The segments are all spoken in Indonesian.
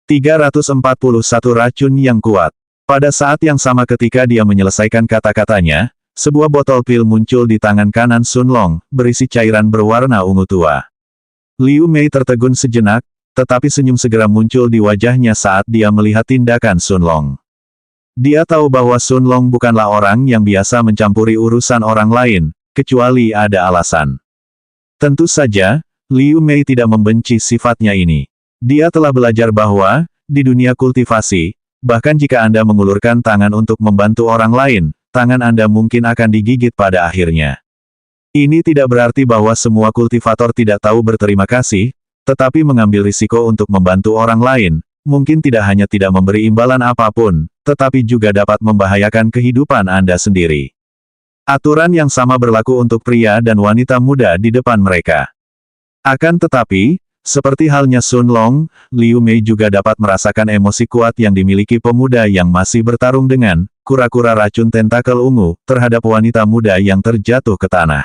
341 racun yang kuat. Pada saat yang sama ketika dia menyelesaikan kata-katanya, sebuah botol pil muncul di tangan kanan Sun Long, berisi cairan berwarna ungu tua. Liu Mei tertegun sejenak, tetapi senyum segera muncul di wajahnya saat dia melihat tindakan Sun Long. Dia tahu bahwa Sun Long bukanlah orang yang biasa mencampuri urusan orang lain, kecuali ada alasan. Tentu saja, Liu Mei tidak membenci sifatnya ini. Dia telah belajar bahwa, di dunia kultivasi, bahkan jika Anda mengulurkan tangan untuk membantu orang lain, tangan Anda mungkin akan digigit pada akhirnya. Ini tidak berarti bahwa semua kultivator tidak tahu berterima kasih, tetapi mengambil risiko untuk membantu orang lain, mungkin tidak hanya tidak memberi imbalan apapun, tetapi juga dapat membahayakan kehidupan Anda sendiri. Aturan yang sama berlaku untuk pria dan wanita muda di depan mereka. Akan tetapi, seperti halnya Sun Long, Liu Mei juga dapat merasakan emosi kuat yang dimiliki pemuda yang masih bertarung dengan kura-kura racun tentakel ungu terhadap wanita muda yang terjatuh ke tanah.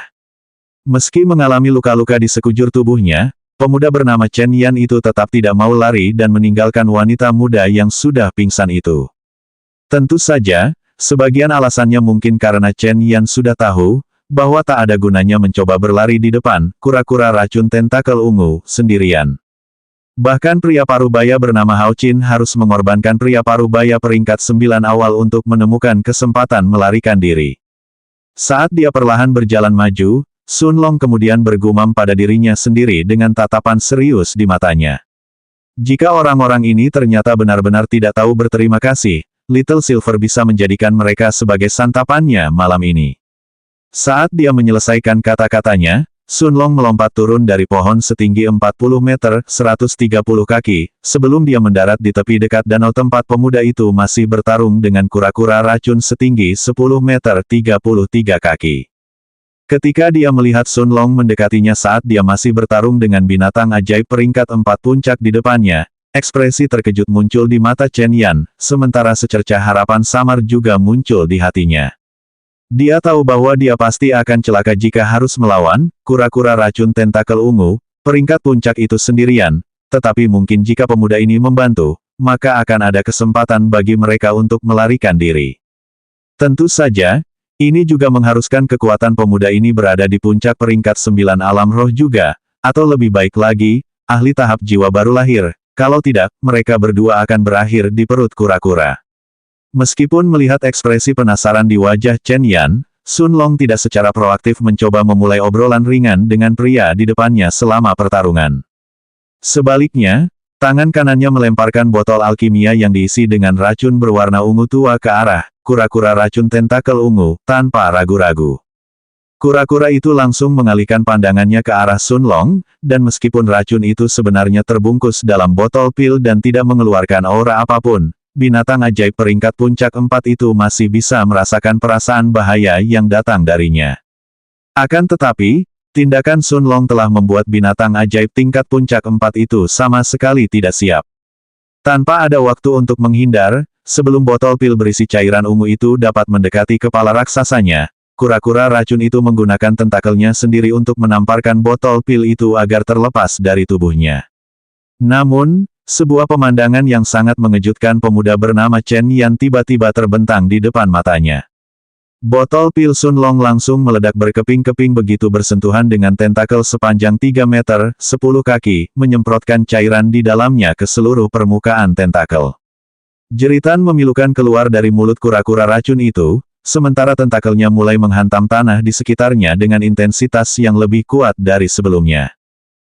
Meski mengalami luka-luka di sekujur tubuhnya, pemuda bernama Chen Yan itu tetap tidak mau lari dan meninggalkan wanita muda yang sudah pingsan itu. Tentu saja, sebagian alasannya mungkin karena Chen Yan sudah tahu bahwa tak ada gunanya mencoba berlari di depan kura-kura racun tentakel ungu sendirian. Bahkan pria parubaya bernama Hao Qin harus mengorbankan pria parubaya peringkat 9 awal untuk menemukan kesempatan melarikan diri. Saat dia perlahan berjalan maju, Sun Long kemudian bergumam pada dirinya sendiri dengan tatapan serius di matanya. Jika orang-orang ini ternyata benar-benar tidak tahu berterima kasih, Little Silver bisa menjadikan mereka sebagai santapannya malam ini. Saat dia menyelesaikan kata-katanya, Sun Long melompat turun dari pohon setinggi 40 meter, 130 kaki, sebelum dia mendarat di tepi dekat danau tempat pemuda itu masih bertarung dengan kura-kura racun setinggi 10 meter 33 kaki. Ketika dia melihat Sun Long mendekatinya saat dia masih bertarung dengan binatang ajaib peringkat 4 puncak di depannya, ekspresi terkejut muncul di mata Chen Yan, sementara secercah harapan samar juga muncul di hatinya. Dia tahu bahwa dia pasti akan celaka jika harus melawan kura-kura racun tentakel ungu, peringkat puncak itu sendirian, tetapi mungkin jika pemuda ini membantu, maka akan ada kesempatan bagi mereka untuk melarikan diri. Tentu saja, ini juga mengharuskan kekuatan pemuda ini berada di puncak peringkat 9 alam roh juga, atau lebih baik lagi, ahli tahap jiwa baru lahir, kalau tidak, mereka berdua akan berakhir di perut kura-kura. Meskipun melihat ekspresi penasaran di wajah Chen Yan, Sun Long tidak secara proaktif mencoba memulai obrolan ringan dengan pria di depannya selama pertarungan. Sebaliknya, tangan kanannya melemparkan botol alkimia yang diisi dengan racun berwarna ungu tua ke arah kura-kura racun tentakel ungu, tanpa ragu-ragu. Kura-kura itu langsung mengalihkan pandangannya ke arah Sun Long, dan meskipun racun itu sebenarnya terbungkus dalam botol pil dan tidak mengeluarkan aura apapun, binatang ajaib peringkat puncak 4 itu masih bisa merasakan perasaan bahaya yang datang darinya. Akan tetapi, tindakan Sun Long telah membuat binatang ajaib tingkat puncak 4 itu sama sekali tidak siap. Tanpa ada waktu untuk menghindar, sebelum botol pil berisi cairan ungu itu dapat mendekati kepala raksasanya, kura-kura racun itu menggunakan tentakelnya sendiri untuk menamparkan botol pil itu agar terlepas dari tubuhnya. Namun, sebuah pemandangan yang sangat mengejutkan pemuda bernama Chen Yan tiba-tiba terbentang di depan matanya. Botol pil Sun Long langsung meledak berkeping-keping begitu bersentuhan dengan tentakel sepanjang 3 meter, 10 kaki, menyemprotkan cairan di dalamnya ke seluruh permukaan tentakel. Jeritan memilukan keluar dari mulut kura-kura racun itu, sementara tentakelnya mulai menghantam tanah di sekitarnya dengan intensitas yang lebih kuat dari sebelumnya.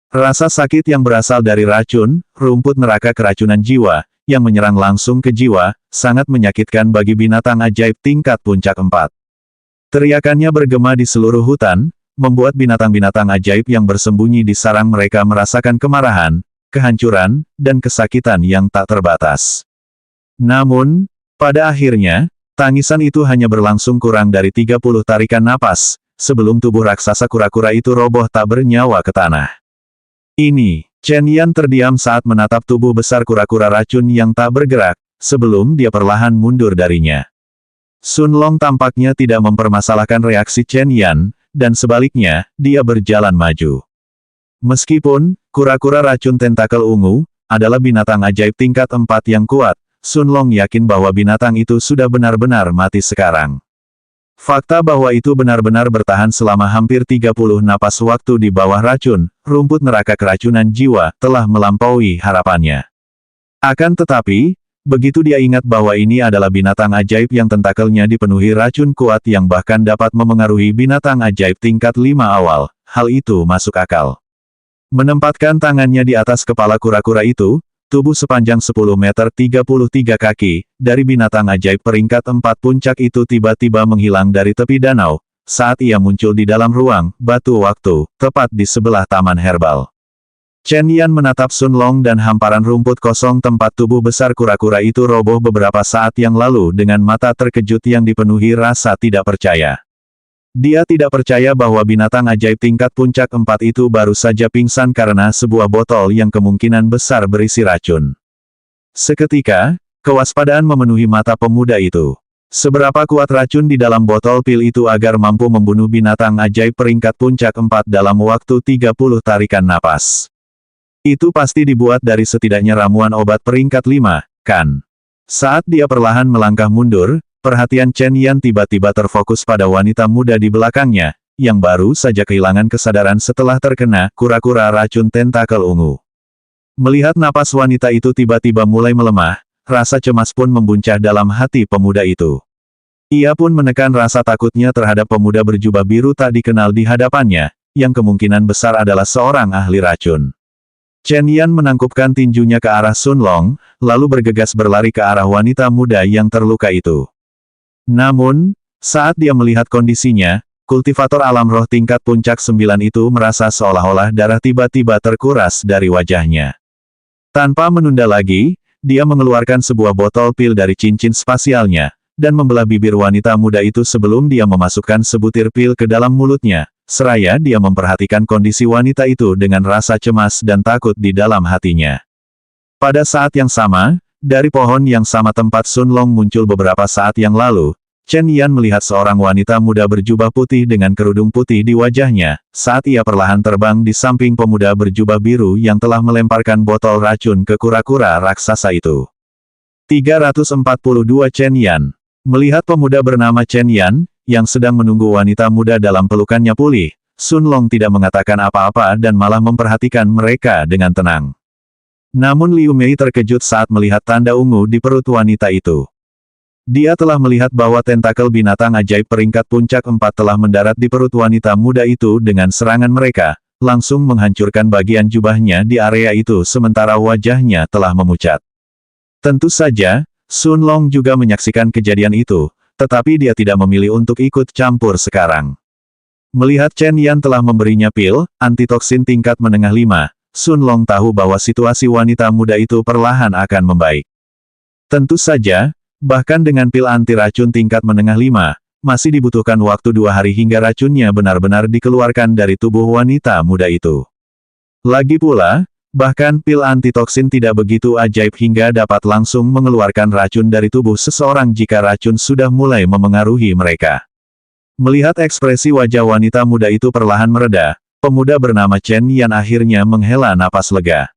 Rasa sakit yang berasal dari racun, rumput neraka keracunan jiwa, yang menyerang langsung ke jiwa, sangat menyakitkan bagi binatang ajaib tingkat puncak 4. Teriakannya bergema di seluruh hutan, membuat binatang-binatang ajaib yang bersembunyi di sarang mereka merasakan kemarahan, kehancuran, dan kesakitan yang tak terbatas. Namun, pada akhirnya, tangisan itu hanya berlangsung kurang dari 30 tarikan napas, sebelum tubuh raksasa kura-kura itu roboh tak bernyawa ke tanah. Ini, Chen Yan terdiam saat menatap tubuh besar kura-kura racun yang tak bergerak, sebelum dia perlahan mundur darinya. Sun Long tampaknya tidak mempermasalahkan reaksi Chen Yan, dan sebaliknya, dia berjalan maju. Meskipun, kura-kura racun tentakel ungu, adalah binatang ajaib tingkat 4 yang kuat. Sun Long yakin bahwa binatang itu sudah benar-benar mati sekarang. Fakta bahwa itu benar-benar bertahan selama hampir 30 napas waktu di bawah racun, rumput neraka keracunan jiwa, telah melampaui harapannya. Akan tetapi, begitu dia ingat bahwa ini adalah binatang ajaib yang tentakelnya dipenuhi racun kuat yang bahkan dapat memengaruhi binatang ajaib tingkat 5 awal, hal itu masuk akal. Menempatkan tangannya di atas kepala kura-kura itu, tubuh sepanjang 10 meter 33 kaki, dari binatang ajaib peringkat 4 puncak itu tiba-tiba menghilang dari tepi danau, saat ia muncul di dalam ruang, batu waktu, tepat di sebelah taman herbal. Chen Yan menatap Sun Long dan hamparan rumput kosong tempat tubuh besar kura-kura itu roboh beberapa saat yang lalu dengan mata terkejut yang dipenuhi rasa tidak percaya. Dia tidak percaya bahwa binatang ajaib tingkat puncak 4 itu baru saja pingsan karena sebuah botol yang kemungkinan besar berisi racun. Seketika, kewaspadaan memenuhi mata pemuda itu. Seberapa kuat racun di dalam botol pil itu agar mampu membunuh binatang ajaib peringkat puncak 4 dalam waktu 30 tarikan napas. Itu pasti dibuat dari setidaknya ramuan obat peringkat 5, kan? Saat dia perlahan melangkah mundur, perhatian Chen Yan tiba-tiba terfokus pada wanita muda di belakangnya, yang baru saja kehilangan kesadaran setelah terkena kura-kura racun tentakel ungu. Melihat napas wanita itu tiba-tiba mulai melemah, rasa cemas pun membuncah dalam hati pemuda itu. Ia pun menekan rasa takutnya terhadap pemuda berjubah biru tak dikenal di hadapannya, yang kemungkinan besar adalah seorang ahli racun. Chen Yan menangkupkan tinjunya ke arah Sun Long, lalu bergegas berlari ke arah wanita muda yang terluka itu. Namun, saat dia melihat kondisinya, kultivator alam roh tingkat puncak 9 itu merasa seolah-olah darah tiba-tiba terkuras dari wajahnya. Tanpa menunda lagi, dia mengeluarkan sebuah botol pil dari cincin spasialnya, dan membelah bibir wanita muda itu sebelum dia memasukkan sebutir pil ke dalam mulutnya, seraya dia memperhatikan kondisi wanita itu dengan rasa cemas dan takut di dalam hatinya. Pada saat yang sama, dari pohon yang sama tempat Sun Long muncul beberapa saat yang lalu, Chen Yan melihat seorang wanita muda berjubah putih dengan kerudung putih di wajahnya, saat ia perlahan terbang di samping pemuda berjubah biru yang telah melemparkan botol racun ke kura-kura raksasa itu. 342 Chen Yan. Melihat pemuda bernama Chen Yan, yang sedang menunggu wanita muda dalam pelukannya pulih, Sun Long tidak mengatakan apa-apa dan malah memperhatikan mereka dengan tenang. Namun Liu Mei terkejut saat melihat tanda ungu di perut wanita itu. Dia telah melihat bahwa tentakel binatang ajaib peringkat puncak 4 telah mendarat di perut wanita muda itu dengan serangan mereka, langsung menghancurkan bagian jubahnya di area itu sementara wajahnya telah memucat. Tentu saja, Sun Long juga menyaksikan kejadian itu, tetapi dia tidak memilih untuk ikut campur sekarang. Melihat Chen Yan telah memberinya pil antitoksin tingkat menengah 5, Sun Long tahu bahwa situasi wanita muda itu perlahan akan membaik. Tentu saja, bahkan dengan pil anti racun tingkat menengah 5, masih dibutuhkan waktu 2 hari hingga racunnya benar-benar dikeluarkan dari tubuh wanita muda itu. Lagi pula, bahkan pil antitoksin tidak begitu ajaib hingga dapat langsung mengeluarkan racun dari tubuh seseorang jika racun sudah mulai memengaruhi mereka. Melihat ekspresi wajah wanita muda itu perlahan mereda, pemuda bernama Chen Yan akhirnya menghela napas lega.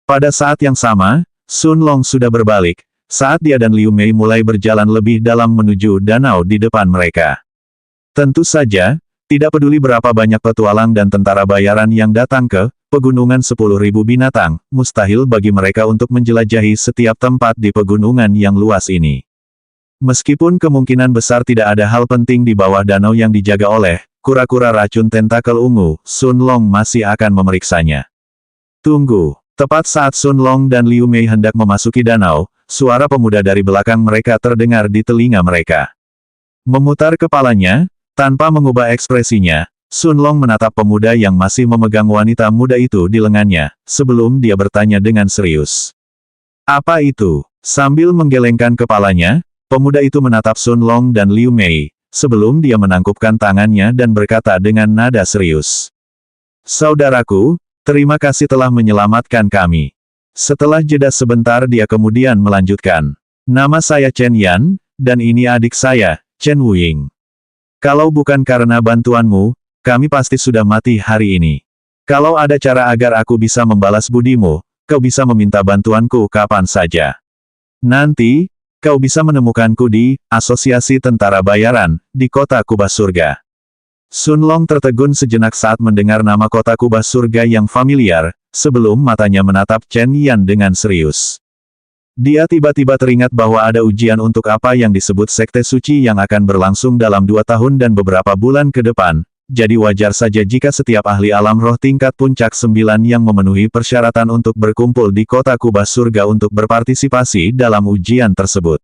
Pada saat yang sama, Sun Long sudah berbalik, saat dia dan Liu Mei mulai berjalan lebih dalam menuju danau di depan mereka. Tentu saja, tidak peduli berapa banyak petualang dan tentara bayaran yang datang ke pegunungan 10.000 binatang, mustahil bagi mereka untuk menjelajahi setiap tempat di pegunungan yang luas ini. Meskipun kemungkinan besar tidak ada hal penting di bawah danau yang dijaga oleh kura-kura racun tentakel ungu, Sun Long masih akan memeriksanya. Tunggu. Tepat saat Sun Long dan Liu Mei hendak memasuki danau, suara pemuda dari belakang mereka terdengar di telinga mereka. Memutar kepalanya, tanpa mengubah ekspresinya, Sun Long menatap pemuda yang masih memegang wanita muda itu di lengannya, sebelum dia bertanya dengan serius. Apa itu? Sambil menggelengkan kepalanya, pemuda itu menatap Sun Long dan Liu Mei, sebelum dia menangkupkan tangannya dan berkata dengan nada serius. Saudaraku, terima kasih telah menyelamatkan kami. Setelah jeda sebentar dia kemudian melanjutkan. Nama saya Chen Yan, dan ini adik saya, Chen Wuying. Kalau bukan karena bantuanmu, kami pasti sudah mati hari ini. Kalau ada cara agar aku bisa membalas budimu, kau bisa meminta bantuanku kapan saja. Nanti, kau bisa menemukanku di Asosiasi Tentara Bayaran, di kota kubah surga. Sun Long tertegun sejenak saat mendengar nama kota kubah surga yang familiar, sebelum matanya menatap Chen Yan dengan serius. Dia tiba-tiba teringat bahwa ada ujian untuk apa yang disebut Sekte Suci yang akan berlangsung dalam 2 tahun dan beberapa bulan ke depan, jadi wajar saja jika setiap ahli alam roh tingkat puncak 9 yang memenuhi persyaratan untuk berkumpul di kota kubah surga untuk berpartisipasi dalam ujian tersebut.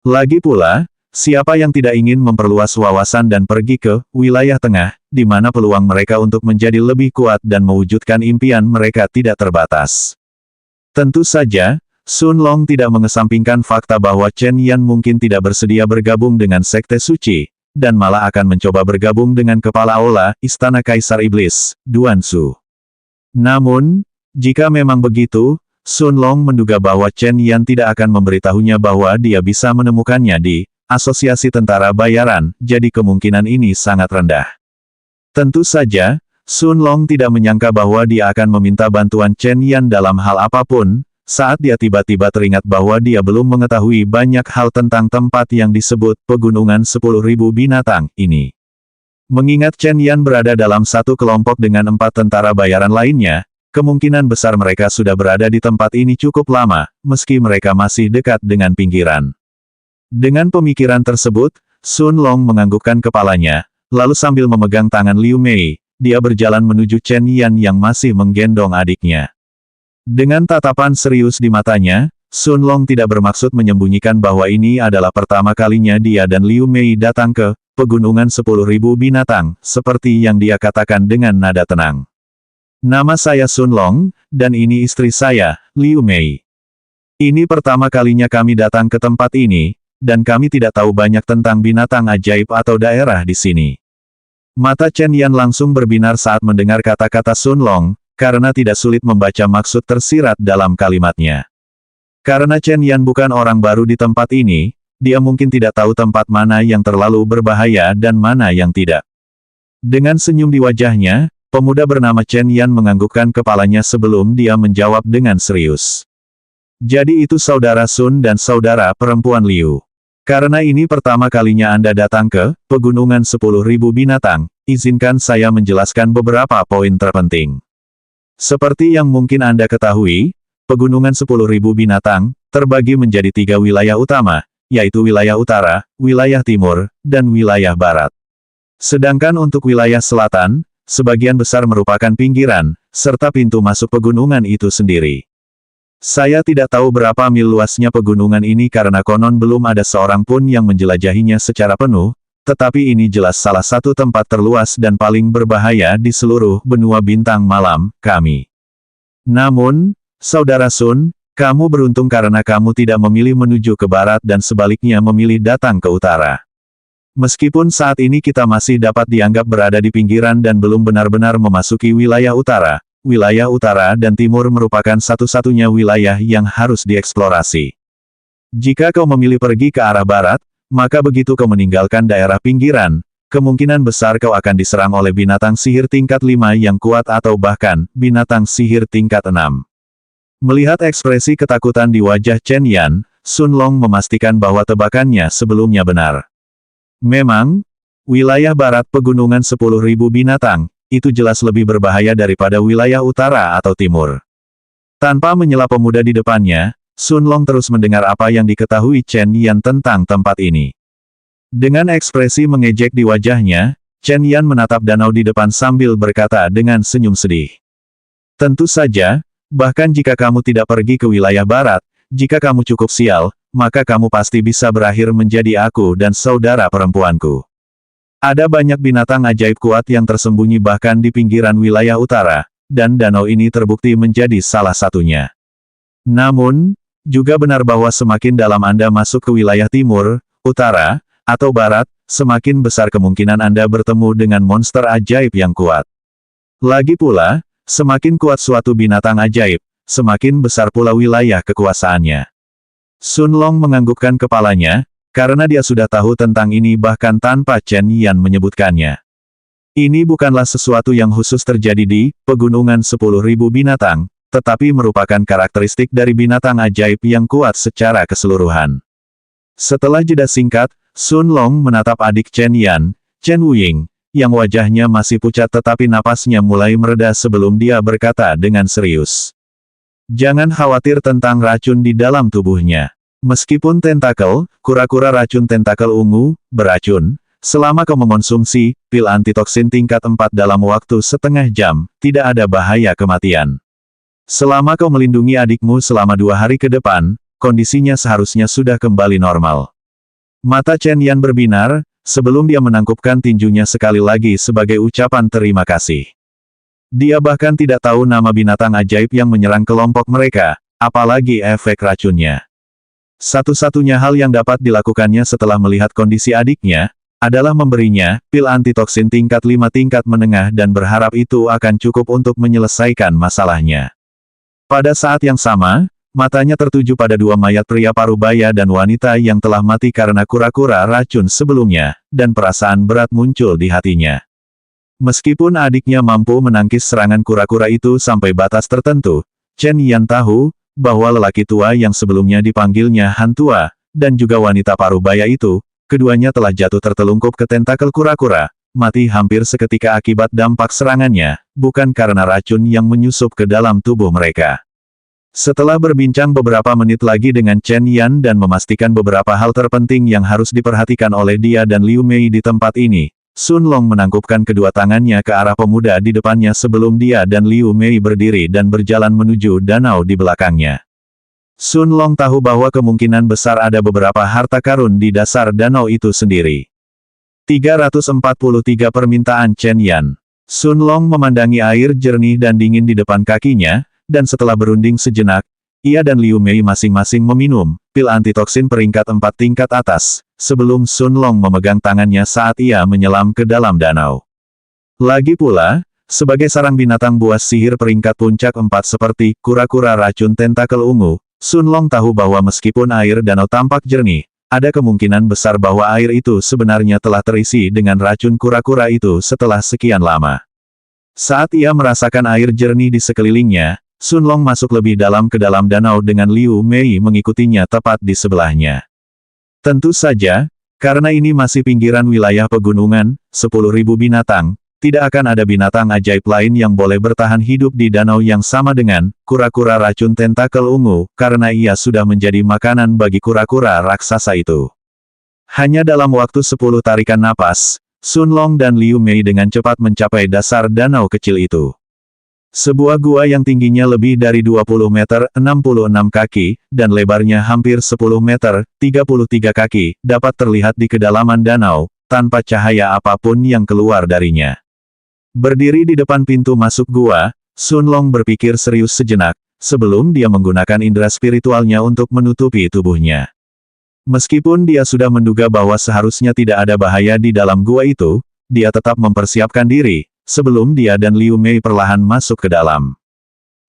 Lagi pula, siapa yang tidak ingin memperluas wawasan dan pergi ke wilayah tengah, di mana peluang mereka untuk menjadi lebih kuat dan mewujudkan impian mereka tidak terbatas. Tentu saja, Sun Long tidak mengesampingkan fakta bahwa Chen Yan mungkin tidak bersedia bergabung dengan Sekte Suci, dan malah akan mencoba bergabung dengan Kepala Aula, Istana Kaisar Iblis, Duan Su. Namun, jika memang begitu, Sun Long menduga bahwa Chen Yan tidak akan memberitahunya bahwa dia bisa menemukannya di Asosiasi Tentara Bayaran, jadi kemungkinan ini sangat rendah. Tentu saja, Sun Long tidak menyangka bahwa dia akan meminta bantuan Chen Yan dalam hal apapun, saat dia tiba-tiba teringat bahwa dia belum mengetahui banyak hal tentang tempat yang disebut Pegunungan 10.000 Binatang ini. Mengingat Chen Yan berada dalam satu kelompok dengan 4 tentara bayaran lainnya, kemungkinan besar mereka sudah berada di tempat ini cukup lama, meski mereka masih dekat dengan pinggiran. Dengan pemikiran tersebut, Sun Long menganggukkan kepalanya, lalu sambil memegang tangan Liu Mei, dia berjalan menuju Chen Yan yang masih menggendong adiknya. Dengan tatapan serius di matanya, Sun Long tidak bermaksud menyembunyikan bahwa ini adalah pertama kalinya dia dan Liu Mei datang ke Pegunungan 10.000 Binatang, seperti yang dia katakan dengan nada tenang. Nama saya Sun Long, dan ini istri saya, Liu Mei. Ini pertama kalinya kami datang ke tempat ini, dan kami tidak tahu banyak tentang binatang ajaib atau daerah di sini. Mata Chen Yan langsung berbinar saat mendengar kata-kata Sun Long, karena tidak sulit membaca maksud tersirat dalam kalimatnya. Karena Chen Yan bukan orang baru di tempat ini, dia mungkin tidak tahu tempat mana yang terlalu berbahaya dan mana yang tidak. Dengan senyum di wajahnya, pemuda bernama Chen Yan menganggukkan kepalanya sebelum dia menjawab dengan serius. Jadi itu saudara Sun dan saudara perempuan Liu. Karena ini pertama kalinya Anda datang ke Pegunungan 10.000 Binatang, izinkan saya menjelaskan beberapa poin terpenting. Seperti yang mungkin Anda ketahui, Pegunungan 10.000 Binatang terbagi menjadi 3 wilayah utama, yaitu wilayah utara, wilayah timur, dan wilayah barat. Sedangkan untuk wilayah selatan, sebagian besar merupakan pinggiran, serta pintu masuk pegunungan itu sendiri. Saya tidak tahu berapa mil luasnya pegunungan ini karena konon belum ada seorang pun yang menjelajahinya secara penuh, tetapi ini jelas salah satu tempat terluas dan paling berbahaya di seluruh benua bintang malam, kami. Namun, Saudara Sun, kamu beruntung karena kamu tidak memilih menuju ke barat dan sebaliknya memilih datang ke utara. Meskipun saat ini kita masih dapat dianggap berada di pinggiran dan belum benar-benar memasuki wilayah utara dan timur merupakan satu-satunya wilayah yang harus dieksplorasi. Jika kau memilih pergi ke arah barat, maka begitu kau meninggalkan daerah pinggiran, kemungkinan besar kau akan diserang oleh binatang sihir tingkat 5 yang kuat atau bahkan, binatang sihir tingkat 6. Melihat ekspresi ketakutan di wajah Chen Yan, Sun Long memastikan bahwa tebakannya sebelumnya benar. Memang, wilayah barat Pegunungan 10.000 Binatang, itu jelas lebih berbahaya daripada wilayah utara atau timur. Tanpa menyela pemuda di depannya, Sun Long terus mendengar apa yang diketahui Chen Yan tentang tempat ini. Dengan ekspresi mengejek di wajahnya, Chen Yan menatap danau di depan sambil berkata dengan senyum sedih. Tentu saja, bahkan jika kamu tidak pergi ke wilayah barat, jika kamu cukup sial, maka kamu pasti bisa berakhir menjadi aku dan saudara perempuanku. Ada banyak binatang ajaib kuat yang tersembunyi bahkan di pinggiran wilayah utara, dan danau ini terbukti menjadi salah satunya. Namun, juga benar bahwa semakin dalam Anda masuk ke wilayah timur, utara, atau barat, semakin besar kemungkinan Anda bertemu dengan monster ajaib yang kuat. Lagi pula, semakin kuat suatu binatang ajaib, semakin besar pula wilayah kekuasaannya. Sun Long menganggukkan kepalanya, karena dia sudah tahu tentang ini bahkan tanpa Chen Yan menyebutkannya. Ini bukanlah sesuatu yang khusus terjadi di Pegunungan 10.000 Binatang, tetapi merupakan karakteristik dari binatang ajaib yang kuat secara keseluruhan. Setelah jeda singkat, Sun Long menatap adik Chen Yan, Chen Wuying, yang wajahnya masih pucat tetapi napasnya mulai mereda sebelum dia berkata dengan serius. Jangan khawatir tentang racun di dalam tubuhnya. Meskipun tentakel, kura-kura racun tentakel ungu, beracun, selama kau mengonsumsi pil antitoksin tingkat 4 dalam waktu setengah jam, tidak ada bahaya kematian. Selama kau melindungi adikmu selama 2 hari ke depan, kondisinya seharusnya sudah kembali normal. Mata Chen Yan berbinar, sebelum dia menangkupkan tinjunya sekali lagi sebagai ucapan terima kasih. Dia bahkan tidak tahu nama binatang ajaib yang menyerang kelompok mereka, apalagi efek racunnya. Satu-satunya hal yang dapat dilakukannya setelah melihat kondisi adiknya, adalah memberinya pil antitoksin tingkat 5 tingkat menengah dan berharap itu akan cukup untuk menyelesaikan masalahnya. Pada saat yang sama, matanya tertuju pada 2 mayat pria parubaya dan wanita yang telah mati karena kura-kura racun sebelumnya, dan perasaan berat muncul di hatinya. Meskipun adiknya mampu menangkis serangan kura-kura itu sampai batas tertentu, Chen Yan tahu bahwa lelaki tua yang sebelumnya dipanggilnya Han Tua, dan juga wanita parubaya itu, keduanya telah jatuh tertelungkup ke tentakel kura-kura, mati hampir seketika akibat dampak serangannya, bukan karena racun yang menyusup ke dalam tubuh mereka. Setelah berbincang beberapa menit lagi dengan Chen Yan dan memastikan beberapa hal terpenting yang harus diperhatikan oleh dia dan Liu Mei di tempat ini, Sun Long menangkupkan kedua tangannya ke arah pemuda di depannya sebelum dia dan Liu Mei berdiri dan berjalan menuju danau di belakangnya. Sun Long tahu bahwa kemungkinan besar ada beberapa harta karun di dasar danau itu sendiri. 343 permintaan Chen Yan. Sun Long memandangi air jernih dan dingin di depan kakinya, dan setelah berunding sejenak, ia dan Liu Mei masing-masing meminum pil antitoksin peringkat 4 tingkat atas, sebelum Sun Long memegang tangannya saat ia menyelam ke dalam danau. Lagi pula, sebagai sarang binatang buas sihir peringkat puncak 4 seperti kura-kura racun tentakel ungu, Sun Long tahu bahwa meskipun air danau tampak jernih, ada kemungkinan besar bahwa air itu sebenarnya telah terisi dengan racun kura-kura itu setelah sekian lama. Saat ia merasakan air jernih di sekelilingnya, Sun Long masuk lebih dalam ke dalam danau dengan Liu Mei mengikutinya tepat di sebelahnya. Tentu saja, karena ini masih pinggiran wilayah pegunungan, 10.000 binatang, tidak akan ada binatang ajaib lain yang boleh bertahan hidup di danau yang sama dengan kura-kura racun tentakel ungu, karena ia sudah menjadi makanan bagi kura-kura raksasa itu. Hanya dalam waktu 10 tarikan napas, Sun Long dan Liu Mei dengan cepat mencapai dasar danau kecil itu. Sebuah gua yang tingginya lebih dari 20 meter, 66 kaki, dan lebarnya hampir 10 meter, 33 kaki, dapat terlihat di kedalaman danau, tanpa cahaya apapun yang keluar darinya. Berdiri di depan pintu masuk gua, Sun Long berpikir serius sejenak, sebelum dia menggunakan indera spiritualnya untuk menutupi tubuhnya. Meskipun dia sudah menduga bahwa seharusnya tidak ada bahaya di dalam gua itu, dia tetap mempersiapkan diri, sebelum dia dan Liu Mei perlahan masuk ke dalam.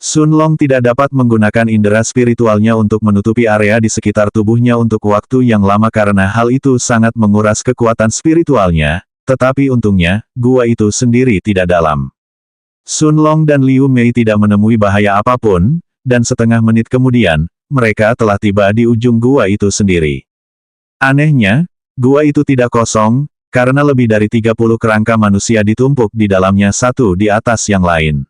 Sun Long tidak dapat menggunakan indera spiritualnya untuk menutupi area di sekitar tubuhnya untuk waktu yang lama karena hal itu sangat menguras kekuatan spiritualnya, tetapi untungnya, gua itu sendiri tidak dalam. Sun Long dan Liu Mei tidak menemui bahaya apapun, dan setengah menit kemudian, mereka telah tiba di ujung gua itu sendiri. Anehnya, gua itu tidak kosong, karena lebih dari 30 kerangka manusia ditumpuk di dalamnya satu di atas yang lain.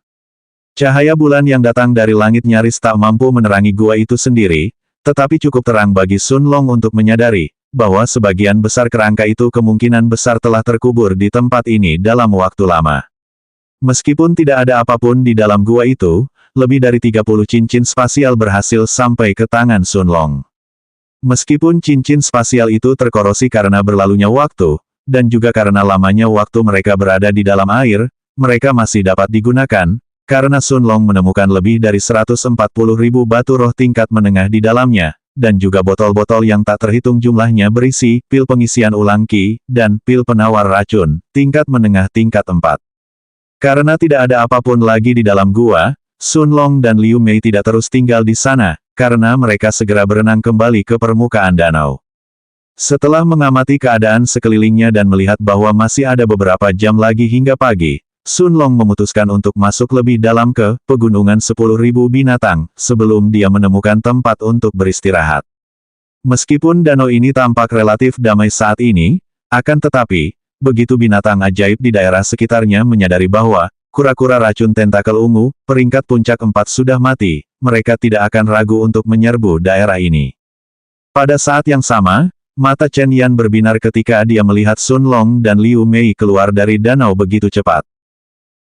Cahaya bulan yang datang dari langit nyaris tak mampu menerangi gua itu sendiri, tetapi cukup terang bagi Sun Long untuk menyadari, bahwa sebagian besar kerangka itu kemungkinan besar telah terkubur di tempat ini dalam waktu lama. Meskipun tidak ada apapun di dalam gua itu, lebih dari 30 cincin spasial berhasil sampai ke tangan Sun Long. Meskipun cincin spasial itu terkorosi karena berlalunya waktu, dan juga karena lamanya waktu mereka berada di dalam air, mereka masih dapat digunakan, karena Sun Long menemukan lebih dari 140.000 batu roh tingkat menengah di dalamnya, dan juga botol-botol yang tak terhitung jumlahnya berisi pil pengisian ulang Qi, dan pil penawar racun, tingkat menengah tingkat 4. Karena tidak ada apapun lagi di dalam gua, Sun Long dan Liu Mei tidak terus tinggal di sana, karena mereka segera berenang kembali ke permukaan danau. Setelah mengamati keadaan sekelilingnya dan melihat bahwa masih ada beberapa jam lagi hingga pagi, Sun Long memutuskan untuk masuk lebih dalam ke pegunungan 10.000 binatang, sebelum dia menemukan tempat untuk beristirahat. Meskipun danau ini tampak relatif damai saat ini, akan tetapi, begitu binatang ajaib di daerah sekitarnya menyadari bahwa, kura-kura racun tentakel ungu, peringkat puncak 4 sudah mati, mereka tidak akan ragu untuk menyerbu daerah ini. Pada saat yang sama, mata Chen Yan berbinar ketika dia melihat Sun Long dan Liu Mei keluar dari danau begitu cepat.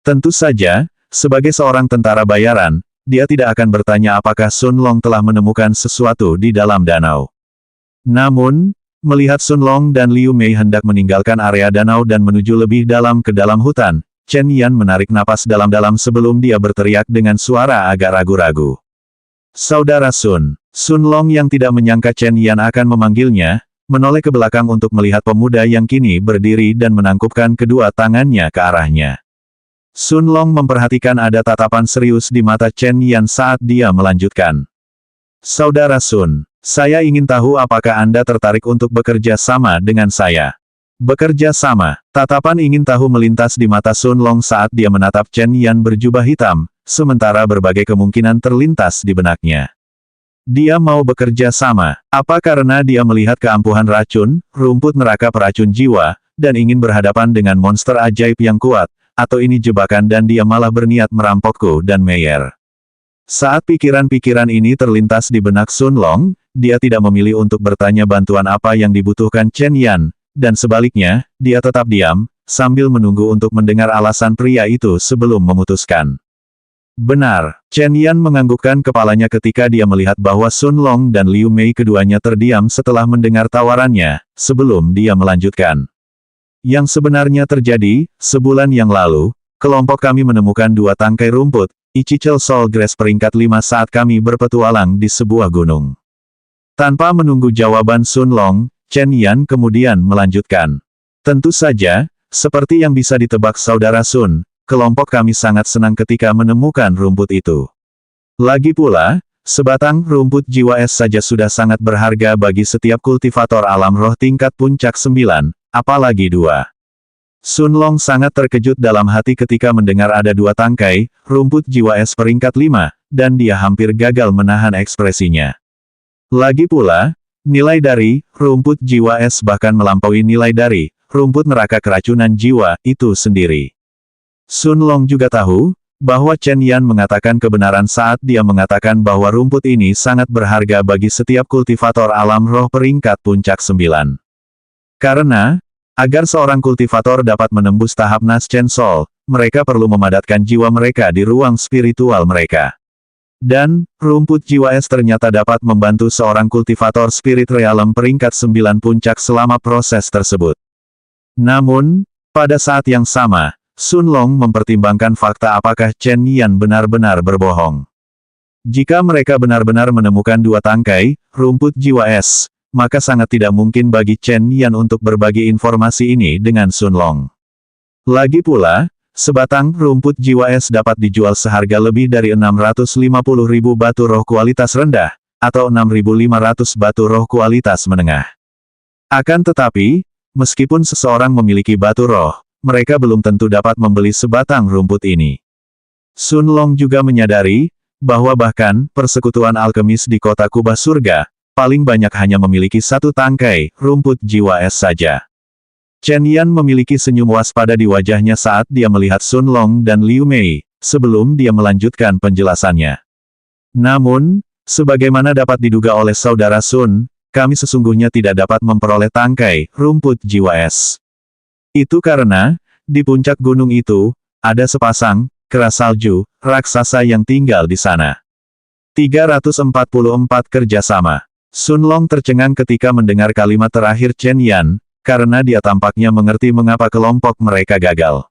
Tentu saja, sebagai seorang tentara bayaran, dia tidak akan bertanya apakah Sun Long telah menemukan sesuatu di dalam danau. Namun, melihat Sun Long dan Liu Mei hendak meninggalkan area danau dan menuju lebih dalam ke dalam hutan, Chen Yan menarik napas dalam-dalam sebelum dia berteriak dengan suara agak ragu-ragu. Saudara Sun. Sun Long yang tidak menyangka Chen Yan akan memanggilnya, menoleh ke belakang untuk melihat pemuda yang kini berdiri dan menangkupkan kedua tangannya ke arahnya. Sun Long memperhatikan ada tatapan serius di mata Chen Yan saat dia melanjutkan. Saudara Sun, saya ingin tahu apakah Anda tertarik untuk bekerja sama dengan saya. Bekerja sama. Tatapan ingin tahu melintas di mata Sun Long saat dia menatap Chen Yan berjubah hitam, sementara berbagai kemungkinan terlintas di benaknya. Dia mau bekerja sama. Apa karena dia melihat keampuhan racun, rumput neraka peracun jiwa, dan ingin berhadapan dengan monster ajaib yang kuat, atau ini jebakan dan dia malah berniat merampokku dan Meyer. Saat pikiran-pikiran ini terlintas di benak Sun Long, dia tidak memilih untuk bertanya bantuan apa yang dibutuhkan Chen Yan, dan sebaliknya, dia tetap diam, sambil menunggu untuk mendengar alasan pria itu sebelum memutuskan. Benar, Chen Yan menganggukkan kepalanya ketika dia melihat bahwa Sun Long dan Liu Mei keduanya terdiam setelah mendengar tawarannya, sebelum dia melanjutkan. Yang sebenarnya terjadi, sebulan yang lalu, kelompok kami menemukan 2 tangkai rumput, Ichichel Soul Grass peringkat 5 saat kami berpetualang di sebuah gunung. Tanpa menunggu jawaban Sun Long, Chen Yan kemudian melanjutkan. Tentu saja, seperti yang bisa ditebak saudara Sun, kelompok kami sangat senang ketika menemukan rumput itu. Lagi pula, sebatang rumput jiwa es saja sudah sangat berharga bagi setiap kultivator alam roh tingkat puncak 9. Apalagi 2. Sun Long sangat terkejut dalam hati ketika mendengar ada 2 tangkai, rumput jiwa es peringkat 5, dan dia hampir gagal menahan ekspresinya. Lagi pula, nilai dari rumput jiwa es bahkan melampaui nilai dari rumput neraka keracunan jiwa itu sendiri. Sun Long juga tahu, bahwa Chen Yan mengatakan kebenaran saat dia mengatakan bahwa rumput ini sangat berharga bagi setiap kultivator alam roh peringkat puncak 9. Karena, agar seorang kultivator dapat menembus tahap Naschen Soul, mereka perlu memadatkan jiwa mereka di ruang spiritual mereka. Dan, rumput jiwa es ternyata dapat membantu seorang kultivator spirit realm peringkat 9 puncak selama proses tersebut. Namun, pada saat yang sama, Sun Long mempertimbangkan fakta apakah Chen Yan benar-benar berbohong. Jika mereka benar-benar menemukan 2 tangkai rumput jiwa es, maka sangat tidak mungkin bagi Chen Yan untuk berbagi informasi ini dengan Sun Long. Lagi pula, sebatang rumput jiwa es dapat dijual seharga lebih dari 650.000 batu roh kualitas rendah, atau 6.500 batu roh kualitas menengah. Akan tetapi, meskipun seseorang memiliki batu roh, mereka belum tentu dapat membeli sebatang rumput ini. Sun Long juga menyadari, bahwa bahkan persekutuan alkemis di kota kubah surga, paling banyak hanya memiliki 1 tangkai rumput jiwa es saja. Chen Yan memiliki senyum waspada di wajahnya saat dia melihat Sun Long dan Liu Mei, sebelum dia melanjutkan penjelasannya. Namun, sebagaimana dapat diduga oleh saudara Sun, kami sesungguhnya tidak dapat memperoleh tangkai rumput jiwa es. Itu karena, di puncak gunung itu, ada sepasang kera salju raksasa yang tinggal di sana. 344 kerjasama. Sun Long tercengang ketika mendengar kalimat terakhir Chen Yan, karena dia tampaknya mengerti mengapa kelompok mereka gagal.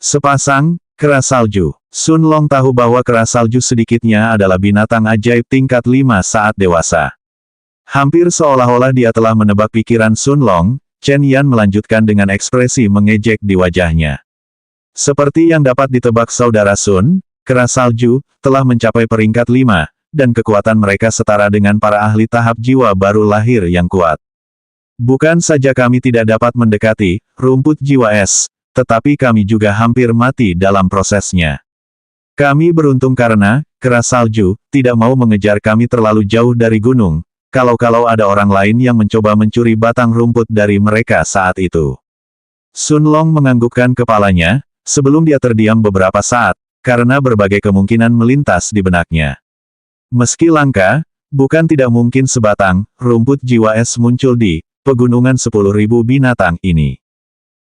Sepasang kera salju. Sun Long tahu bahwa kera salju sedikitnya adalah binatang ajaib tingkat 5 saat dewasa. Hampir seolah-olah dia telah menebak pikiran Sun Long, Chen Yan melanjutkan dengan ekspresi mengejek di wajahnya. Seperti yang dapat ditebak saudara Sun, kera salju telah mencapai peringkat 5, dan kekuatan mereka setara dengan para ahli tahap jiwa baru lahir yang kuat. Bukan saja kami tidak dapat mendekati rumput jiwa es, tetapi kami juga hampir mati dalam prosesnya. Kami beruntung karena, kera salju, tidak mau mengejar kami terlalu jauh dari gunung, kalau-kalau ada orang lain yang mencoba mencuri batang rumput dari mereka saat itu. Sun Long menganggukkan kepalanya, sebelum dia terdiam beberapa saat, karena berbagai kemungkinan melintas di benaknya. Meski langka, bukan tidak mungkin sebatang rumput jiwa es muncul di pegunungan 10.000 binatang ini.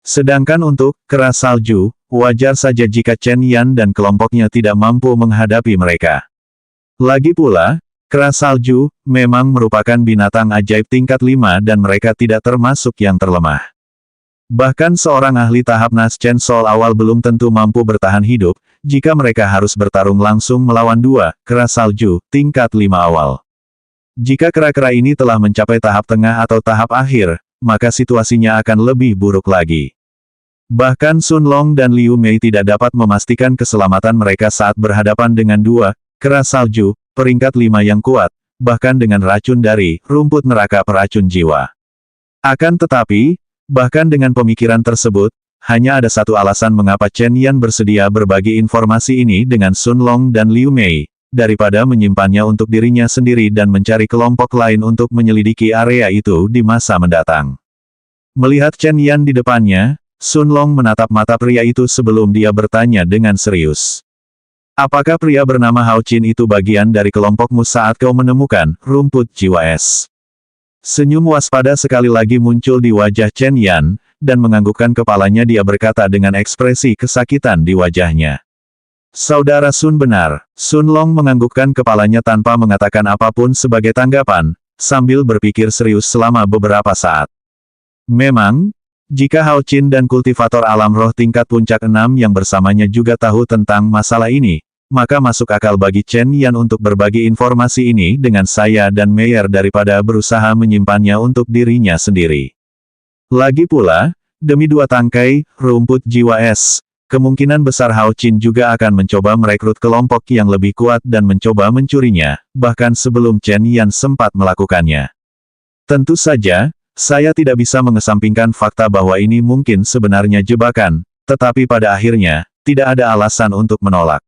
Sedangkan untuk kera salju, wajar saja jika Chen Yan dan kelompoknya tidak mampu menghadapi mereka. Lagi pula, kera salju memang merupakan binatang ajaib tingkat 5 dan mereka tidak termasuk yang terlemah. Bahkan seorang ahli tahap Nas Chen Sol awal belum tentu mampu bertahan hidup, jika mereka harus bertarung langsung melawan 2 kera salju tingkat 5 awal. Jika kera-kera ini telah mencapai tahap tengah atau tahap akhir, maka situasinya akan lebih buruk lagi. Bahkan Sun Long dan Liu Mei tidak dapat memastikan keselamatan mereka saat berhadapan dengan 2 kera salju, peringkat 5 yang kuat, bahkan dengan racun dari rumput neraka peracun jiwa. Akan tetapi, bahkan dengan pemikiran tersebut, hanya ada satu alasan mengapa Chen Yan bersedia berbagi informasi ini dengan Sun Long dan Liu Mei, daripada menyimpannya untuk dirinya sendiri dan mencari kelompok lain untuk menyelidiki area itu di masa mendatang. Melihat Chen Yan di depannya, Sun Long menatap mata pria itu sebelum dia bertanya dengan serius. Apakah pria bernama Hao Qin itu bagian dari kelompokmu saat kau menemukan rumput jiwa es? Senyum waspada sekali lagi muncul di wajah Chen Yan, dan menganggukkan kepalanya dia berkata dengan ekspresi kesakitan di wajahnya. Saudara Sun benar. Sun Long menganggukkan kepalanya tanpa mengatakan apapun sebagai tanggapan, sambil berpikir serius selama beberapa saat. Memang, jika Hao Qin dan kultivator alam roh tingkat puncak 6 yang bersamanya juga tahu tentang masalah ini, maka masuk akal bagi Chen Yan untuk berbagi informasi ini dengan saya dan Meyer daripada berusaha menyimpannya untuk dirinya sendiri. Lagi pula, demi 2 tangkai rumput jiwa es, kemungkinan besar Hao Qin juga akan mencoba merekrut kelompok yang lebih kuat dan mencoba mencurinya, bahkan sebelum Chen Yan sempat melakukannya. Tentu saja, saya tidak bisa mengesampingkan fakta bahwa ini mungkin sebenarnya jebakan, tetapi pada akhirnya, tidak ada alasan untuk menolak.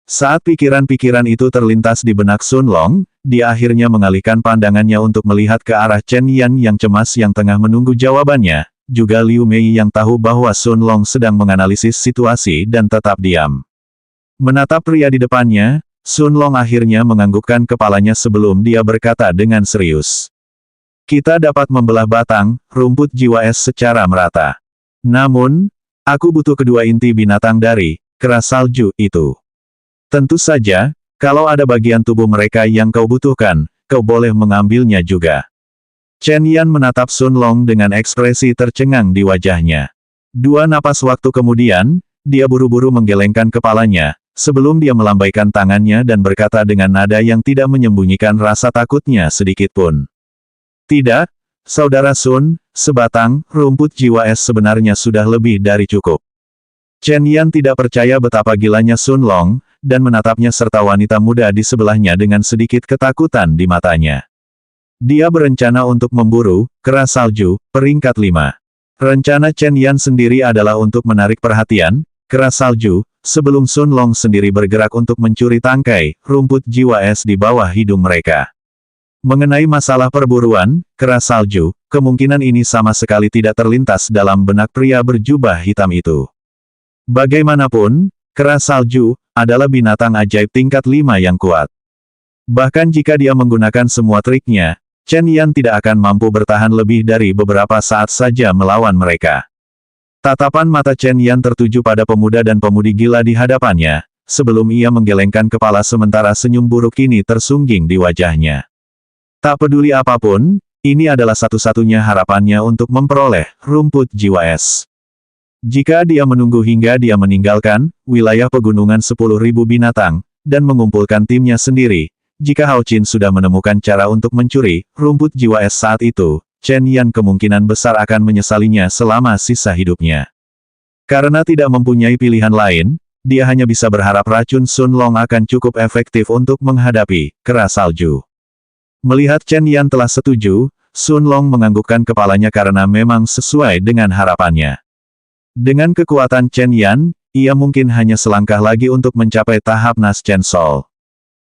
Saat pikiran-pikiran itu terlintas di benak Sun Long, dia akhirnya mengalihkan pandangannya untuk melihat ke arah Chen Yan yang cemas yang tengah menunggu jawabannya, juga Liu Mei yang tahu bahwa Sun Long sedang menganalisis situasi dan tetap diam. Menatap pria di depannya, Sun Long akhirnya menganggukkan kepalanya sebelum dia berkata dengan serius. Kita dapat membelah batang rumput jiwa es secara merata. Namun, aku butuh kedua inti binatang dari kera salju itu. Tentu saja, kalau ada bagian tubuh mereka yang kau butuhkan, kau boleh mengambilnya juga. Chen Yan menatap Sun Long dengan ekspresi tercengang di wajahnya. 2 napas waktu kemudian, dia buru-buru menggelengkan kepalanya, sebelum dia melambaikan tangannya dan berkata dengan nada yang tidak menyembunyikan rasa takutnya sedikitpun. Tidak, Saudara Sun, sebatang rumput jiwa es sebenarnya sudah lebih dari cukup. Chen Yan tidak percaya betapa gilanya Sun Long, dan menatapnya serta wanita muda di sebelahnya dengan sedikit ketakutan di matanya. Dia berencana untuk memburu kera salju, peringkat 5. Rencana Chen Yan sendiri adalah untuk menarik perhatian kera salju, sebelum Sun Long sendiri bergerak untuk mencuri tangkai rumput jiwa es di bawah hidung mereka. Mengenai masalah perburuan kera salju, kemungkinan ini sama sekali tidak terlintas dalam benak pria berjubah hitam itu. Bagaimanapun, kera salju adalah binatang ajaib tingkat 5 yang kuat. Bahkan jika dia menggunakan semua triknya, Chen Yan tidak akan mampu bertahan lebih dari beberapa saat saja melawan mereka. Tatapan mata Chen Yan tertuju pada pemuda dan pemudi gila di hadapannya, sebelum ia menggelengkan kepala sementara senyum buruk ini tersungging di wajahnya. Tak peduli apapun, ini adalah satu-satunya harapannya untuk memperoleh rumput jiwa es. Jika dia menunggu hingga dia meninggalkan wilayah pegunungan 10.000 binatang, dan mengumpulkan timnya sendiri, jika Hao Qin sudah menemukan cara untuk mencuri rumput jiwa es saat itu, Chen Yan kemungkinan besar akan menyesalinya selama sisa hidupnya. Karena tidak mempunyai pilihan lain, dia hanya bisa berharap racun Sun Long akan cukup efektif untuk menghadapi kera salju. Melihat Chen Yan telah setuju, Sun Long menganggukkan kepalanya karena memang sesuai dengan harapannya. Dengan kekuatan Chen Yan, ia mungkin hanya selangkah lagi untuk mencapai tahap Nas Chen Sol.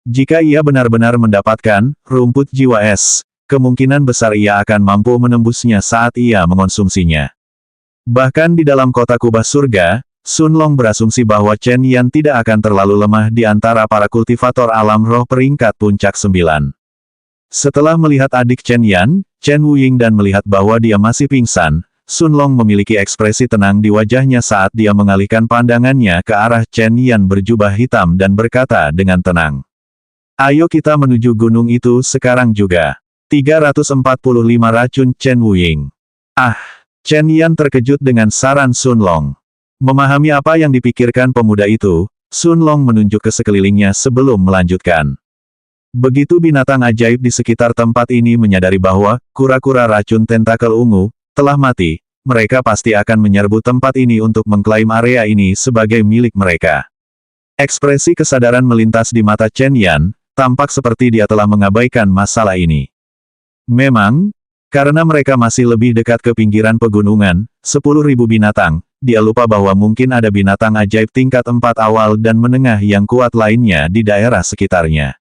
Jika ia benar-benar mendapatkan rumput jiwa es, kemungkinan besar ia akan mampu menembusnya saat ia mengonsumsinya. Bahkan di dalam kota kubah surga, Sun Long berasumsi bahwa Chen Yan tidak akan terlalu lemah di antara para kultivator alam roh peringkat puncak 9. Setelah melihat adik Chen Yan, Chen Wuying dan melihat bahwa dia masih pingsan, Sun Long memiliki ekspresi tenang di wajahnya saat dia mengalihkan pandangannya ke arah Chen Yan berjubah hitam dan berkata dengan tenang. Ayo kita menuju gunung itu sekarang juga. 345 racun Chen Wuying. Chen Yan terkejut dengan saran Sun Long. Memahami apa yang dipikirkan pemuda itu, Sun Long menunjuk ke sekelilingnya sebelum melanjutkan. Begitu binatang ajaib di sekitar tempat ini menyadari bahwa kura-kura racun tentakel ungu telah mati, mereka pasti akan menyerbu tempat ini untuk mengklaim area ini sebagai milik mereka. Ekspresi kesadaran melintas di mata Chen Yan, tampak seperti dia telah mengabaikan masalah ini. Memang, karena mereka masih lebih dekat ke pinggiran pegunungan, 10.000 binatang, dia lupa bahwa mungkin ada binatang ajaib tingkat 4 awal dan menengah yang kuat lainnya di daerah sekitarnya.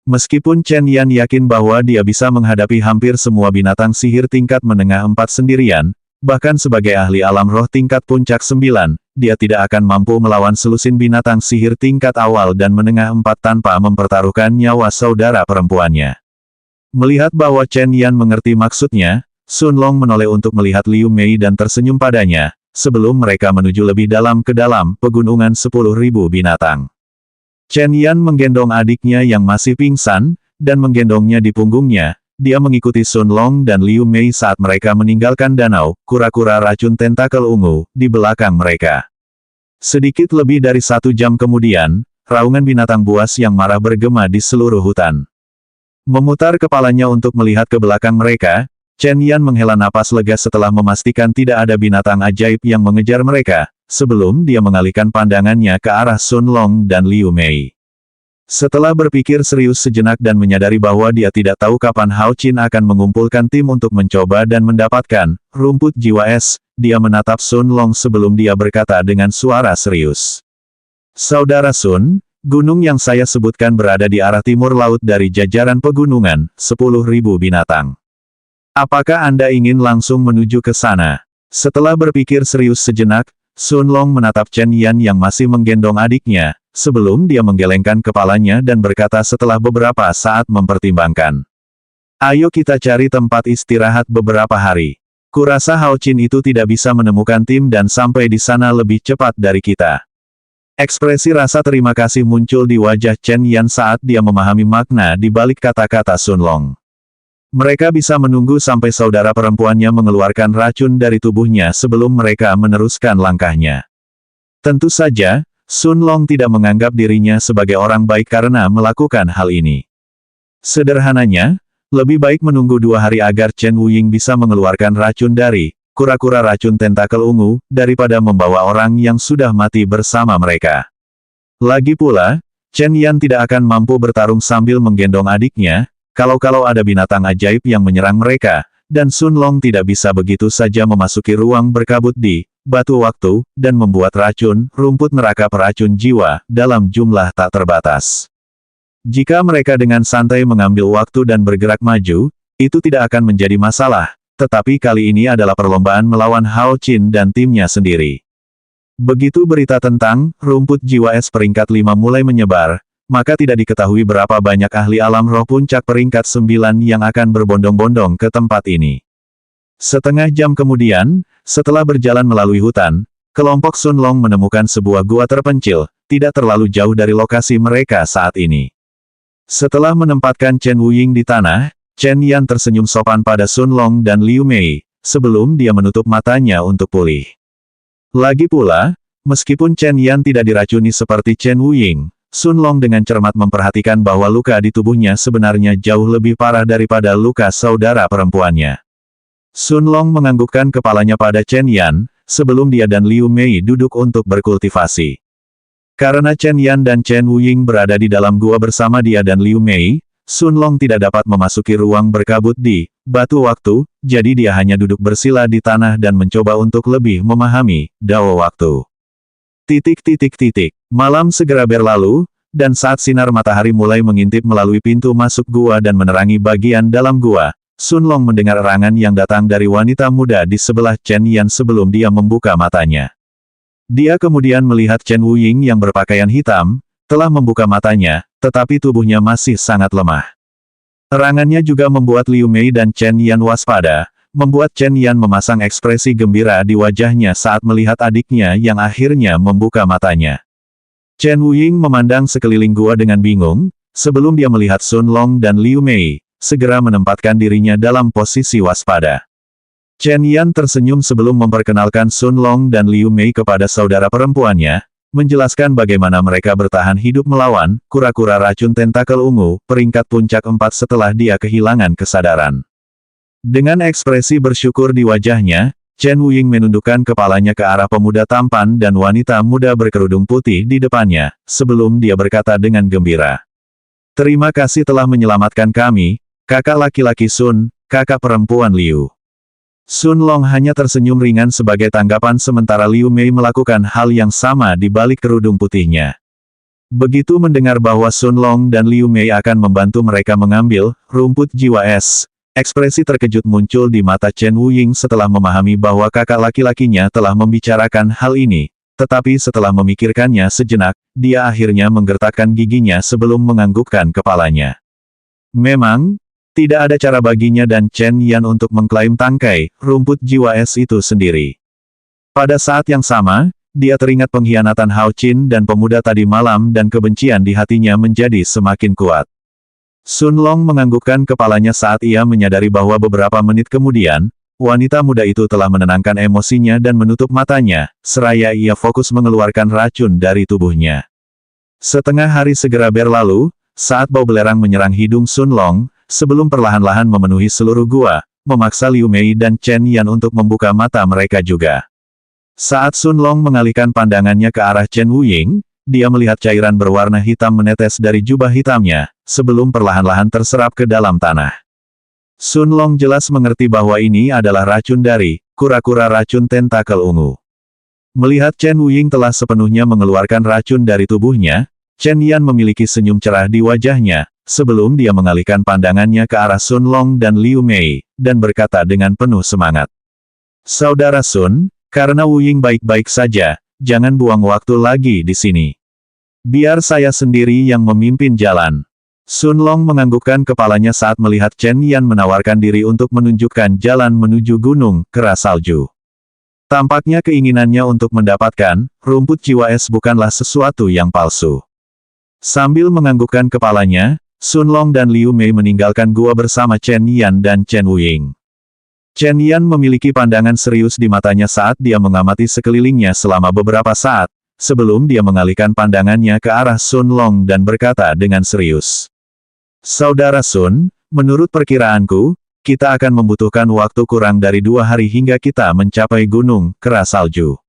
Meskipun Chen Yan yakin bahwa dia bisa menghadapi hampir semua binatang sihir tingkat menengah 4 sendirian, bahkan sebagai ahli alam roh tingkat puncak 9, dia tidak akan mampu melawan selusin binatang sihir tingkat awal dan menengah 4 tanpa mempertaruhkan nyawa saudara perempuannya. Melihat bahwa Chen Yan mengerti maksudnya, Sun Long menoleh untuk melihat Liu Mei dan tersenyum padanya, sebelum mereka menuju lebih dalam ke dalam pegunungan 10.000 binatang. Chen Yan menggendong adiknya yang masih pingsan, dan menggendongnya di punggungnya. Dia mengikuti Sun Long dan Liu Mei saat mereka meninggalkan danau, kura-kura racun tentakel ungu, di belakang mereka. Sedikit lebih dari 1 jam kemudian, raungan binatang buas yang marah bergema di seluruh hutan. Memutar kepalanya untuk melihat ke belakang mereka, Chen Yan menghela napas lega setelah memastikan tidak ada binatang ajaib yang mengejar mereka, sebelum dia mengalihkan pandangannya ke arah Sun Long dan Liu Mei. Setelah berpikir serius sejenak dan menyadari bahwa dia tidak tahu kapan Hao Qin akan mengumpulkan tim untuk mencoba dan mendapatkan rumput jiwa es, dia menatap Sun Long sebelum dia berkata dengan suara serius. Saudara Sun, gunung yang saya sebutkan berada di arah timur laut dari jajaran pegunungan, 10.000 binatang. Apakah Anda ingin langsung menuju ke sana? Setelah berpikir serius sejenak, Sun Long menatap Chen Yan yang masih menggendong adiknya, sebelum dia menggelengkan kepalanya dan berkata setelah beberapa saat mempertimbangkan. Ayo kita cari tempat istirahat beberapa hari. Kurasa Hao Qin itu tidak bisa menemukan tim dan sampai di sana lebih cepat dari kita. Ekspresi rasa terima kasih muncul di wajah Chen Yan saat dia memahami makna di balik kata-kata Sun Long. Mereka bisa menunggu sampai saudara perempuannya mengeluarkan racun dari tubuhnya sebelum mereka meneruskan langkahnya. Tentu saja, Sun Long tidak menganggap dirinya sebagai orang baik karena melakukan hal ini. Sederhananya, lebih baik menunggu 2 hari agar Chen Wuying bisa mengeluarkan racun dari kura-kura racun tentakel ungu, daripada membawa orang yang sudah mati bersama mereka. Lagi pula, Chen Yan tidak akan mampu bertarung sambil menggendong adiknya, kalau ada binatang ajaib yang menyerang mereka, dan Sun Long tidak bisa begitu saja memasuki ruang berkabut di batu waktu, dan membuat racun, rumput neraka peracun jiwa, dalam jumlah tak terbatas. Jika mereka dengan santai mengambil waktu dan bergerak maju, itu tidak akan menjadi masalah, tetapi kali ini adalah perlombaan melawan Hao Qin dan timnya sendiri. Begitu berita tentang rumput jiwa es peringkat 5 mulai menyebar, maka tidak diketahui berapa banyak ahli alam roh puncak peringkat 9 yang akan berbondong-bondong ke tempat ini. Setengah jam kemudian, setelah berjalan melalui hutan, kelompok Sun Long menemukan sebuah gua terpencil, tidak terlalu jauh dari lokasi mereka saat ini. Setelah menempatkan Chen Wuying di tanah, Chen Yan tersenyum sopan pada Sun Long dan Liu Mei, sebelum dia menutup matanya untuk pulih. Lagi pula, meskipun Chen Yan tidak diracuni seperti Chen Wuying, Sun Long dengan cermat memperhatikan bahwa luka di tubuhnya sebenarnya jauh lebih parah daripada luka saudara perempuannya. Sun Long menganggukkan kepalanya pada Chen Yan, sebelum dia dan Liu Mei duduk untuk berkultivasi. Karena Chen Yan dan Chen Wuying berada di dalam gua bersama dia dan Liu Mei, Sun Long tidak dapat memasuki ruang berkabut di batu waktu, jadi dia hanya duduk bersila di tanah dan mencoba untuk lebih memahami Dao waktu. Malam segera berlalu, dan saat sinar matahari mulai mengintip melalui pintu masuk gua dan menerangi bagian dalam gua, Sun Long mendengar erangan yang datang dari wanita muda di sebelah Chen Yan sebelum dia membuka matanya. Dia kemudian melihat Chen Wuying yang berpakaian hitam, telah membuka matanya, tetapi tubuhnya masih sangat lemah. Erangannya juga membuat Liu Mei dan Chen Yan waspada, membuat Chen Yan memasang ekspresi gembira di wajahnya saat melihat adiknya yang akhirnya membuka matanya. Chen Wuying memandang sekeliling gua dengan bingung, sebelum dia melihat Sun Long dan Liu Mei, segera menempatkan dirinya dalam posisi waspada. Chen Yan tersenyum sebelum memperkenalkan Sun Long dan Liu Mei kepada saudara perempuannya, menjelaskan bagaimana mereka bertahan hidup melawan kura-kura racun tentakel ungu, peringkat puncak 4 setelah dia kehilangan kesadaran. Dengan ekspresi bersyukur di wajahnya, Chen Wuying menundukkan kepalanya ke arah pemuda tampan dan wanita muda berkerudung putih di depannya, sebelum dia berkata dengan gembira. Terima kasih telah menyelamatkan kami, kakak laki-laki Sun, kakak perempuan Liu. Sun Long hanya tersenyum ringan sebagai tanggapan sementara Liu Mei melakukan hal yang sama di balik kerudung putihnya. Begitu mendengar bahwa Sun Long dan Liu Mei akan membantu mereka mengambil rumput jiwa es, ekspresi terkejut muncul di mata Chen Wuying setelah memahami bahwa kakak laki-lakinya telah membicarakan hal ini, tetapi setelah memikirkannya sejenak, dia akhirnya menggertakkan giginya sebelum menganggukkan kepalanya. Memang, tidak ada cara baginya dan Chen Yan untuk mengklaim tangkai rumput jiwa es itu sendiri. Pada saat yang sama, dia teringat pengkhianatan Hao Qin dan pemuda tadi malam dan kebencian di hatinya menjadi semakin kuat. Sun Long menganggukkan kepalanya saat ia menyadari bahwa beberapa menit kemudian, wanita muda itu telah menenangkan emosinya dan menutup matanya, seraya ia fokus mengeluarkan racun dari tubuhnya. Setengah hari segera berlalu, saat bau belerang menyerang hidung Sun Long, sebelum perlahan-lahan memenuhi seluruh gua, memaksa Liu Mei dan Chen Yan untuk membuka mata mereka juga. Saat Sun Long mengalihkan pandangannya ke arah Chen Wuying, dia melihat cairan berwarna hitam menetes dari jubah hitamnya, sebelum perlahan-lahan terserap ke dalam tanah. Sun Long jelas mengerti bahwa ini adalah racun dari kura-kura racun tentakel ungu. Melihat Chen Wuying telah sepenuhnya mengeluarkan racun dari tubuhnya, Chen Yan memiliki senyum cerah di wajahnya, sebelum dia mengalihkan pandangannya ke arah Sun Long dan Liu Mei, dan berkata dengan penuh semangat. Saudara Sun, karena Wuying baik-baik saja, jangan buang waktu lagi di sini. Biar saya sendiri yang memimpin jalan. Sun Long menganggukkan kepalanya saat melihat Chen Yan menawarkan diri untuk menunjukkan jalan menuju gunung keras salju. Tampaknya keinginannya untuk mendapatkan rumput jiwa es bukanlah sesuatu yang palsu. Sambil menganggukkan kepalanya, Sun Long dan Liu Mei meninggalkan gua bersama Chen Yan dan Chen Wuying. Chen Yan memiliki pandangan serius di matanya saat dia mengamati sekelilingnya selama beberapa saat, sebelum dia mengalihkan pandangannya ke arah Sun Long dan berkata dengan serius. Saudara Sun, menurut perkiraanku, kita akan membutuhkan waktu kurang dari 2 hari hingga kita mencapai gunung keras salju.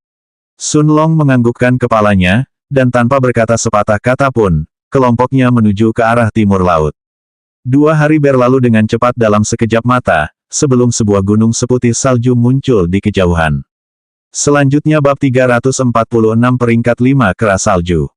Sun Long menganggukkan kepalanya, dan tanpa berkata sepatah kata pun, kelompoknya menuju ke arah timur laut. 2 hari berlalu dengan cepat dalam sekejap mata, sebelum sebuah gunung seputih salju muncul di kejauhan. Selanjutnya bab 346 peringkat 5 keras salju.